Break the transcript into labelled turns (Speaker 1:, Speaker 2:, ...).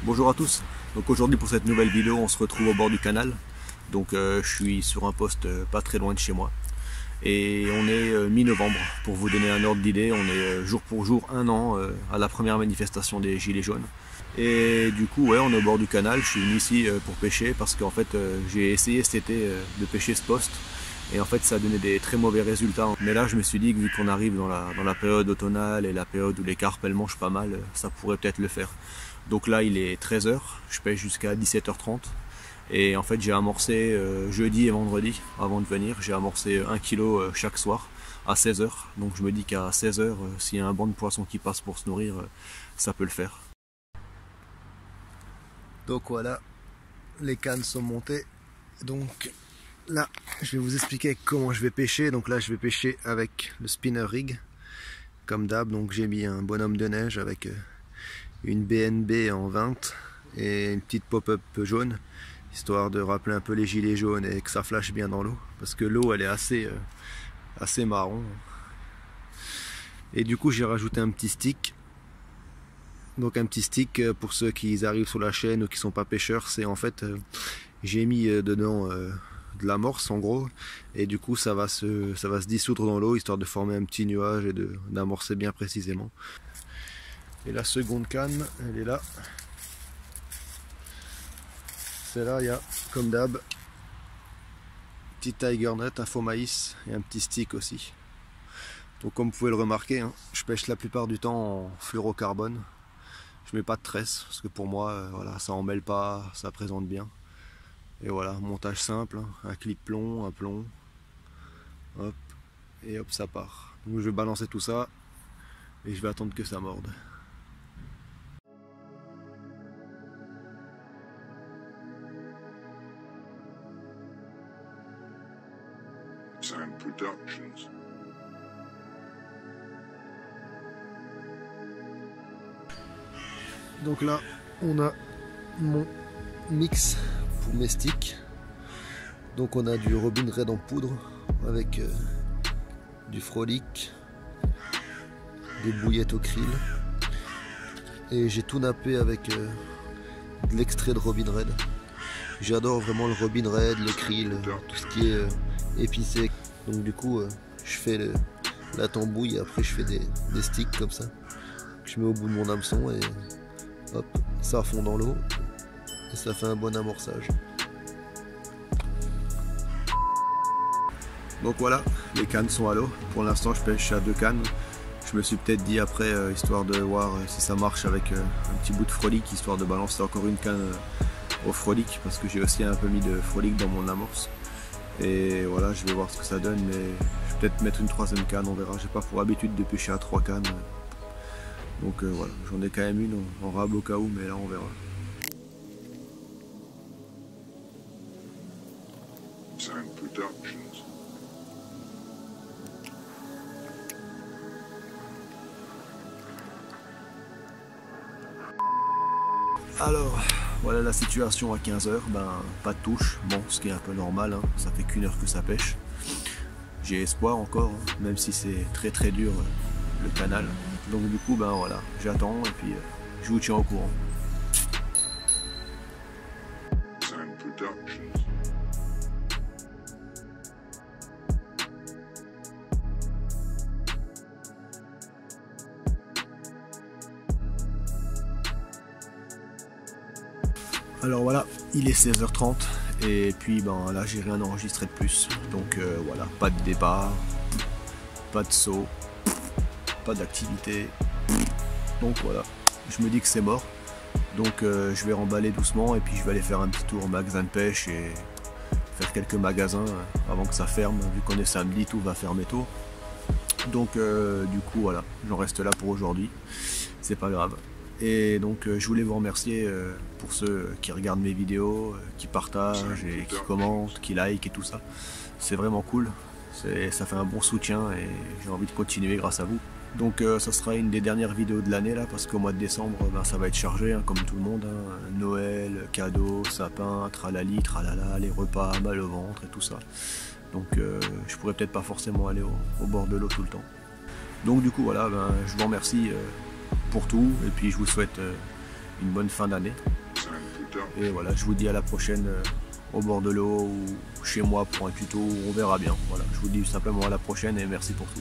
Speaker 1: Bonjour à tous. Donc aujourd'hui pour cette nouvelle vidéo on se retrouve au bord du canal. Donc je suis sur un poste pas très loin de chez moi. Et on est mi-novembre. Pour vous donner un ordre d'idée, on est jour pour jour 1 an à la première manifestation des Gilets jaunes. Et du coup ouais, on est au bord du canal. Je suis venu ici pour pêcher parce qu'en fait j'ai essayé cet été de pêcher ce poste. Et en fait ça a donné des très mauvais résultats. Mais là je me suis dit que vu qu'on arrive dans la période automnale et la période où les carpes elles mangent pas mal, ça pourrait peut-être le faire. Donc là il est 13 h, je pêche jusqu'à 17 h 30. Et en fait j'ai amorcé jeudi et vendredi avant de venir, j'ai amorcé 1 kg chaque soir à 16 h. Donc je me dis qu'à 16 h, s'il y a un banc de poissons qui passe pour se nourrir, ça peut le faire.
Speaker 2: Donc voilà, les cannes sont montées. Donc là, je vais vous expliquer comment je vais pêcher. Donc là, je vais pêcher avec le spinner rig, comme d'hab. Donc j'ai mis un bonhomme de neige avec une BNB en 20 et une petite pop-up jaune, histoire de rappeler un peu les gilets jaunes et que ça flash bien dans l'eau, parce que l'eau elle est assez marron. Et du coup j'ai rajouté un petit stick. Donc un petit stick, pour ceux qui arrivent sur la chaîne ou qui sont pas pêcheurs, c'est en fait j'ai mis dedans de l'amorce en gros, et du coup ça va se dissoudre dans l'eau, histoire de former un petit nuage et d'amorcer bien précisément. Et la seconde canne, elle est là. Celle-là, il y a, comme d'hab, petit tiger net, un faux maïs et un petit stick aussi. Donc comme vous pouvez le remarquer, hein, je pêche la plupart du temps en fluorocarbone. Je mets pas de tresse, parce que pour moi, voilà, ça emmêle pas, ça présente bien. Et voilà, montage simple, hein, un clip plomb, un plomb, hop, et hop, ça part. Donc je vais balancer tout ça, et je vais attendre que ça morde.
Speaker 3: Sound Productions.
Speaker 2: Donc là, on a mon mix pour mes sticks. Donc on a du Robin Red en poudre avec du Frolic, des bouillettes au krill. Et j'ai tout nappé avec de l'extrait de Robin Red. J'adore vraiment le Robin Red, le krill, tout ce qui est épicé. Donc du coup je fais la tambouille et après je fais des sticks comme ça que je mets au bout de mon hameçon et hop, ça fond dans l'eau et ça fait un bon amorçage.
Speaker 1: Donc voilà, les cannes sont à l'eau. Pour l'instant je pêche à 2 cannes. Je me suis peut-être dit après, histoire de voir si ça marche avec un petit bout de Frolic, histoire de balancer encore une canne au Frolic, parce que j'ai aussi un peu mis de Frolic dans mon amorce. Et voilà, je vais voir ce que ça donne, mais je vais peut-être mettre une 3e canne, on verra. J'ai pas pour habitude de pêcher à 3 cannes. Donc voilà, j'en ai quand même une en rab au cas où, mais là on verra.
Speaker 3: Sound Productions.
Speaker 1: Alors, voilà la situation à 15 h, ben pas de touche, bon ce qui est un peu normal, hein. Ça fait qu'1 heure que ça pêche. J'ai espoir encore, hein, même si c'est très dur le canal. Donc du coup ben voilà, j'attends et puis je vous tiens au courant.
Speaker 3: Sound Productions.
Speaker 1: Alors voilà, il est 16 h 30 et puis ben là j'ai rien enregistré de plus. Donc voilà, pas de départ, pas de saut, pas d'activité. Donc voilà, je me dis que c'est mort. Donc je vais remballer doucement et puis je vais aller faire un petit tour au magasin de pêche et faire quelques magasins avant que ça ferme. Vu qu'on est samedi, tout va fermer tôt. Donc du coup voilà, j'en reste là pour aujourd'hui. C'est pas grave. Et donc je voulais vous remercier pour ceux qui regardent mes vidéos, qui partagent et qui commentent, qui like et tout ça. C'est vraiment cool, ça fait un bon soutien et j'ai envie de continuer grâce à vous. Donc ça sera une des dernières vidéos de l'année là, parce qu'au mois de décembre ben, ça va être chargé hein, comme tout le monde, hein. Noël, cadeaux, sapin, tralali, tralala, les repas, mal au ventre et tout ça. Donc je pourrais peut-être pas forcément aller au bord de l'eau tout le temps. Donc du coup voilà, ben, je vous remercie pour tout et puis je vous souhaite une bonne fin d'année.
Speaker 3: Sound production.
Speaker 1: Et voilà, je vous dis à la prochaine au bord de l'eau ou chez moi pour un tuto, on verra bien. Voilà, je vous dis simplement à la prochaine et merci pour tout.